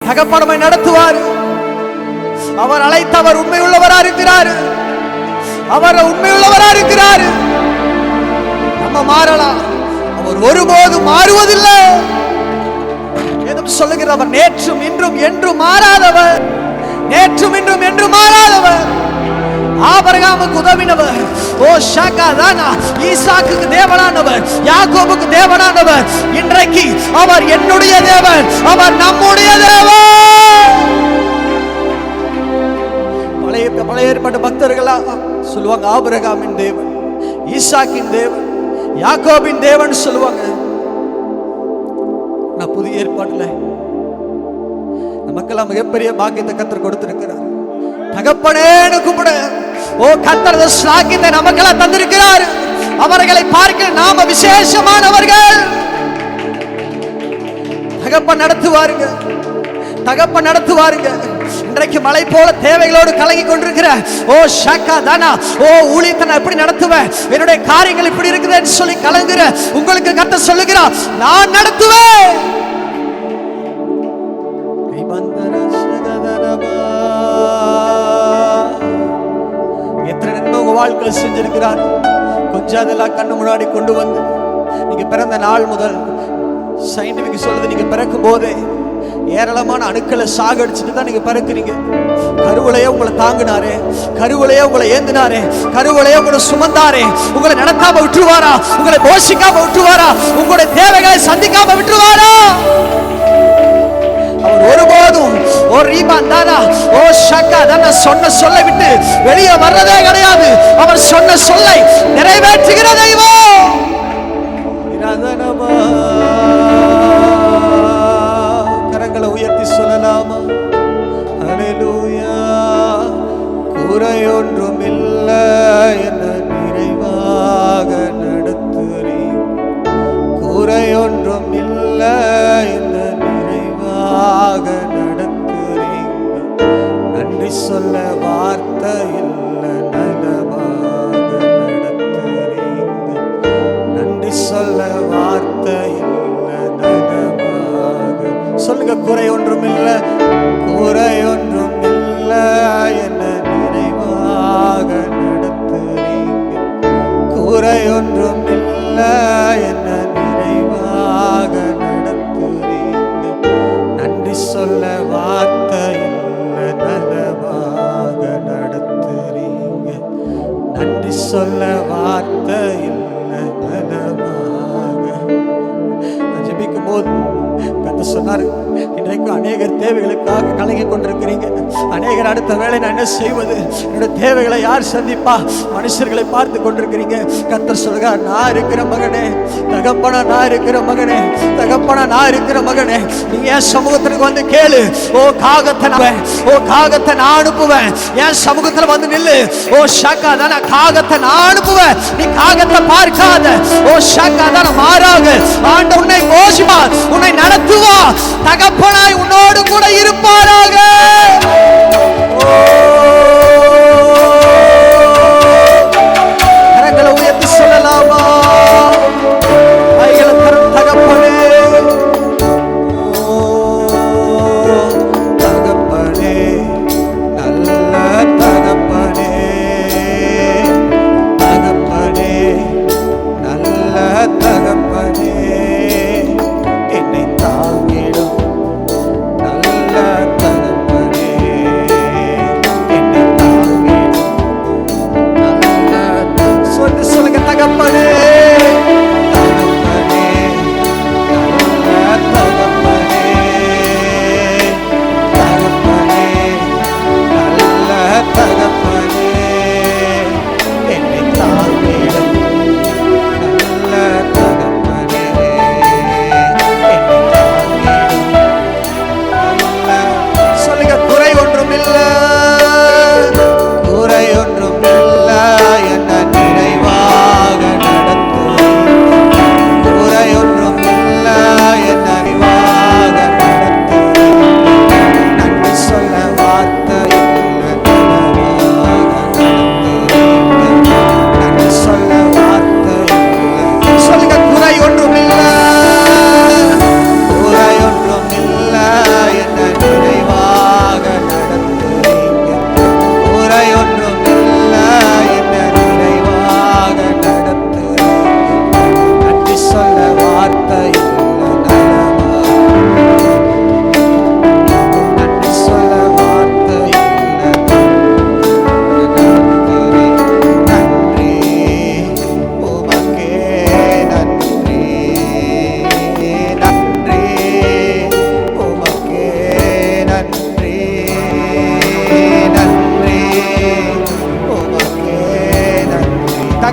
தகப்பனமை நடத்துவார். அவர் அழைத்தவர் உண்மை உள்ளவரா இருக்கிறார். அவர் உண்மை உள்ளவரா இருக்கிறார். நம்ம மாறலாம், அவர் ஒருபோதும் மாறுவதில்லை. சொல்லுகிறவர் நேற்றும் இன்றும் என்றும் மாறாதவர். நேற்றும் இன்றும் என்றும் மாறாதவர். ஆபிரகாமுக்கு உதவினவர். ஓ ஷாகாதானா ஈசாக்குக்கு தேவனானவர், யாக்கோபுக்கு தேவனானவர். இன்றைக்கு அவர் என்னுடைய தேவன், அவர் நம்முடைய தேவன். பழைய ஏற்பாட்டு பக்தர்களா சொல்லுவாங்க ஆபிரகாமின் தேவன், ஈசாக்கின் தேவன், யாக்கோபின் தேவன் சொல்லுவாங்க. நான் புதிய ஏற்பாட்டுல நமக்கெல்லாம் மிகப்பெரிய பாக்கியத்தை கர்த்தர் கொடுத்திருக்கிறார். தகப்பனேன்னு கூப்பிட, ஓ கர்த்தர் ஸ்லாக்கியத்தை நமக்கெல்லாம் தந்திருக்கிறார். அவர்களை பார்க்க நாம விசேஷமானவர்கள். தகப்பன் நடத்துவாருங்க, தகப்பன் நடத்துவாருங்க. இன்றைக்கு மலை போல தேவைகளோடு கலங்கி கொண்டிருக்கிற ஓ ஷாக்கா தானா, ஓ ஊழியத்தை நான் எப்படி நடத்துவேன், என்னுடைய காரியங்கள் இப்படி இருக்குதுன்னு சொல்லி கலங்குற உங்களுக்கு கர்த்தர் சொல்லுகிறார், நான் நடத்துவேன். எத்தனை நன்மை உங்க வாழ்க்கையில் செஞ்சிருக்கிறார். கொஞ்சம் அதெல்லாம் கண்ணு முன்னாடி கொண்டு வந்து, நீங்க பிறந்த நாள் முதல் சயின்டிபிக் சொல்லுது, நீங்க பிறக்கும் போதே ஏராளமான அணுக்களை சாகடிச்சுட்டு தான் நீங்க பிறக்கிறீங்க. கருவளையே உங்களை தாங்கினாரே, கருவளையே உங்களை ஏந்தினாரே, கருவளையே உங்களை சுமந்தாரே. உங்களை நடத்தாம விட்டுருவாரா? உங்களை போஷிக்காம விட்டுருவாரா? உங்களுடைய தேவைகளை சந்திக்காம விட்டுருவாரா? அவர் ஒருபோதும் ஒரு ரீபான் தானா, ஓ ஷக்கா தானா சொன்ன சொல்லை விட்டு வெளியே வர்றதே கிடையாது. அவர் சொன்ன சொல்லை நிறைவேற்றுகிற தெய்வம். கரங்களை உயர்த்தி சொல்லலாமா? ஹல்லேலூயா. குறையொன்றும் இல்லை என நிறைவாக நடத்துறீர். குறையொன்றும் இல்லை என நிறைவாக நடத்துறீர். நன்றி சொல்ல வார்த்தை இல்லை, நலமாக நடத்துறீர். நன்றி சொல்ல வார்த்தை இல்லை, நலமாக. சொல்லுங்க, குறை ஒன்றும் இல்லை, குறை ஒன்றும் இல்லை என நிறைவாக நடத்துறீங்க. குறை ஒன்றும் இல்லை என நிறைவாக நடத்துறீங்க. நன்றி சொல்ல வார்த்தை இல்லை, நலமாக நடத்துறீங்க. நன்றி சொல்ல வார்த்தை இல்லை, நலமாக. ஜெபிக்கும் போது கர்த்தர் சொன்னார், இன்றைக்கு அநேகர் தேவைகளுக்காக கலங்கி கொண்டிருக்கிறீங்க. அநேகர் அடுத்த வேளை நான் என்ன செய்வது, என்னுடைய தேவைகளை யார் சந்திப்பா, மனுஷர்களை பார்த்து கொண்டிருக்கிறீங்க. கர்த்தர் சொல்கிறார், நான் இருக்கிற மகனே, தகப்பனா நான் இருக்கிற மகனே, தகப்பனா நான் இருக்கிற மகனே, நீ என் சமூகத்திற்கு வந்து கேளு. ஓ காகத்தை, ஓ காகத்தை நான் அனுப்புவேன். என் சமூகத்தில் வந்து நில்லு. ஓ ஷாக்கா தான காகத்தை நான் அனுப்புவேன். நீ காகத்தை பார்க்காத. ஓ ஷாக்கா தான மாறாக ஆண்டவர் உன்னை போஷிப்பா, உன்னை நடத்துவா. தகப்பனாய் உன்னோடு கூட இருப்பாராக. கரங்களை உயர்த்தி சொல்லலாமா? கைகளை தரும் தகப்பனே, தகப்பனே, நல்ல தகப்பனே, தகப்பனே, நல்ல தகப்பனே, என்னை தாங்கிடும்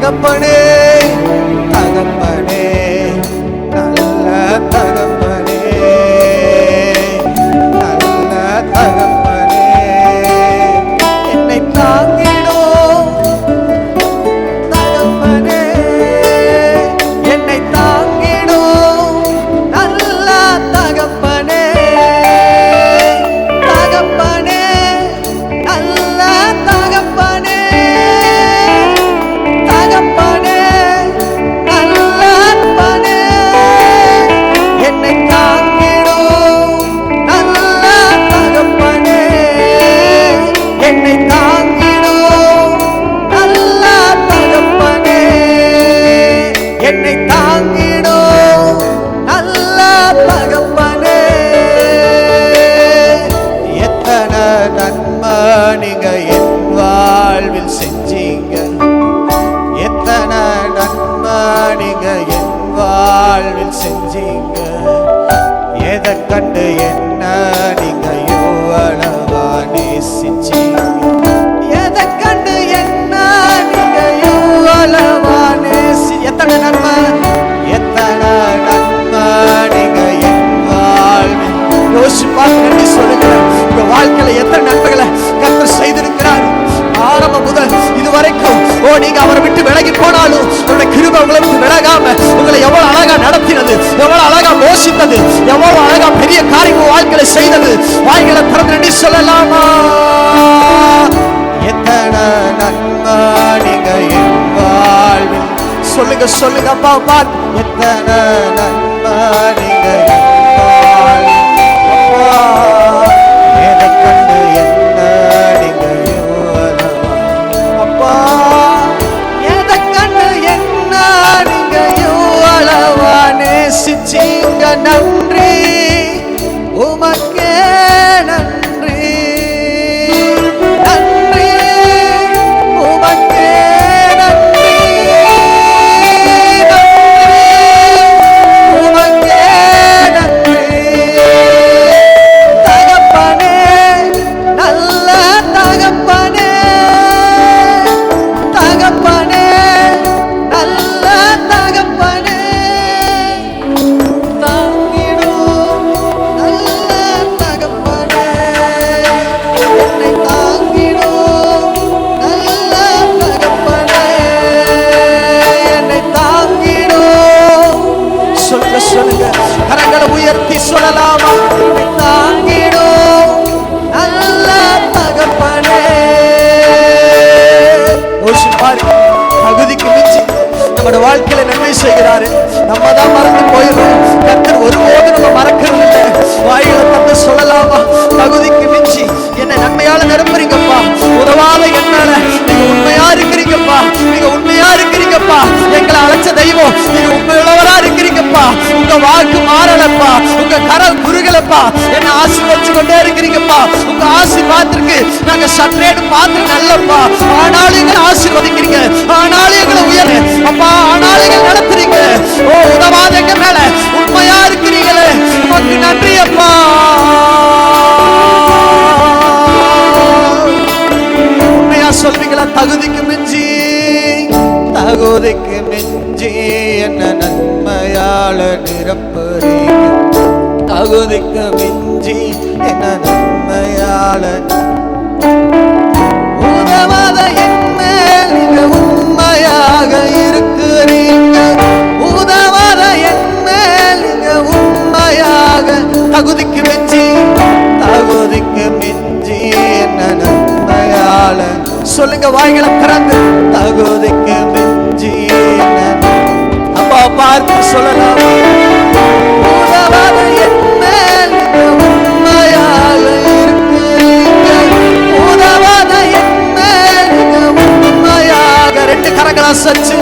தகப்பனே தகப்பனே நல்ல தகப்பனே நல்ல தகப்பனே என்னை தாங்கிடும் தகப்பனே என்னை தாங்கிடும் நல்ல தகப்பனே தகப்பனே நல்ல தகப்பனே தகப்பனே நல்ல தகப்பனே என்னை தாங்கிடும் நல்ல தகப்பனே என்னை தாங்கிடும் நல்ல தகப்பனே என்னை தாங்கிடும் நல்ல தகப்பனே எத்தனை நன்மை நீங்க என் வாழ்வில் செஞ்சீங்க எத்தனை நன்மை நீங்க என் வாழ்வில் செஞ்சீங்க எதை கண்டு என்ன நீங்க எவ்வளவா நேசிச்சீங்க எதை கண்டு என்ன நீங்க எவ்வளவா எத்தனை நன்மை நீங்க என் வாழ்வில் யோசிச்சு பார்த்து சொல்லுங்க உங்க வாழ்க்கையில எத்தனை நன்மைகளை கர்த்தர் செய்திருக்கிறார் ஆரம்ப முதல் இதுவரைக்கும் நீங்க அவரை விட்டு விலகி போனாலும் உங்களுடைய கிருபை உங்களை விட்டு விலகாம உங்களை எவ்வளவு அழகா நடத்தினது எவ்வளவு அழகா போஷித்தது எவ்வளவு அழகா பெரிய காரியம் வாழ்க்கையில செய்தது வாய்களை திறந்து சொல்லலாமா எத்தனை நன்மை நீங்க என் வாழ்வில் சொல்லுங்க சொல்லுங்க அப்பா அப்பா எத்தனை நன்மை நீங்க எதை கண்டு என்ன நீங்க அப்பா எதை கண்டு என்ன நீங்க எவ்வளவா நேசிச்சீங்க நன்றி உமக்கே நன்றி நன்றி உமக்கே நன்றி உமக்கே நன்றி தகப்பனே நல்ல தகப்பனே தகப்பனே நல்ல தகப்பனே தாங்கிடும் நல்ல தகப்பனே என்னை தாங்கிடும் நல்ல தகப்பனே என்னை தாங்கிடும் சொல்லுங்க சொல்லுங்க கரங்களை உயர்த்தி சொல்லலாமா என்னை தாங்கிடும் நல்ல தகப்பனே தகுதிக்கு மிஞ்சி நம்மளோட வாழ்க்கையில நன்மை செய்கிறாரு நம்ம தான் மறந்து போயிடும் கர்த்தர் ஒருபோது நம்ம மறக்கிறது இல்லை வாயில தந்து சொல்லலாமா தகுதிக்கு மிஞ்சி என்னை நன்மையால நிரப்புறீங்கப்பா உதவாத என்னால நீங்க உண்மையா இருக்கிறீங்கப்பா நீங்க உண்மையா இருக்கிறீங்கப்பா எங்களை அழைச்ச தெய்வம் நீங்க உண்மையுள்ளவரா இருக்கிறீங்கப்பா உங்க வாக்கு மாறலப்பா உங்க கரம் குறுகலப்பா என்ன ஆசீர்வதிச்சு கொண்டே இருக்கிறீங்கப்பா உங்க ஆசீர்வாதத்திற்கு நாங்க சற்றேடு பாத்திரம் நல்லப்பா ஆனாலும் எங்களை ஆசீர்வதிக்கிறீங்க ஆனாலும் எங்களை உயர் அப்பா ஆனாலும் எங்களை நடத்துறீங்க உதவாத எங்க மேல உண்மையா இருக்கிறீங்களே உமக்கு நன்றி அப்பா உண்மையா சொல்வீங்களா தகுதிக்கு மிஞ்சி என்ன நன்மையால நிரப்புறீங்க தகுதிக்கு மிஞ்சி என்ன நன்மையால உதவாத என் மேல் நீங்க உண்மையாக இருக்கிறீங்க உதவாத என் மேல் நீங்க உண்மையாக தகுதிக்கு மிஞ்சி என்ன நன்மையால சொல்லுங்க வாய்களை திறந்து தகுதிக்கு மிஞ்சி அப்பா பார்த்து சொல்லலாம் உதவாத என் மேல் நீங்க உண்மையாக இருக்கிறீங்க உதவாத என் மேல் நீங்க உண்மையாக ரெண்டு கரங்களா சச்சு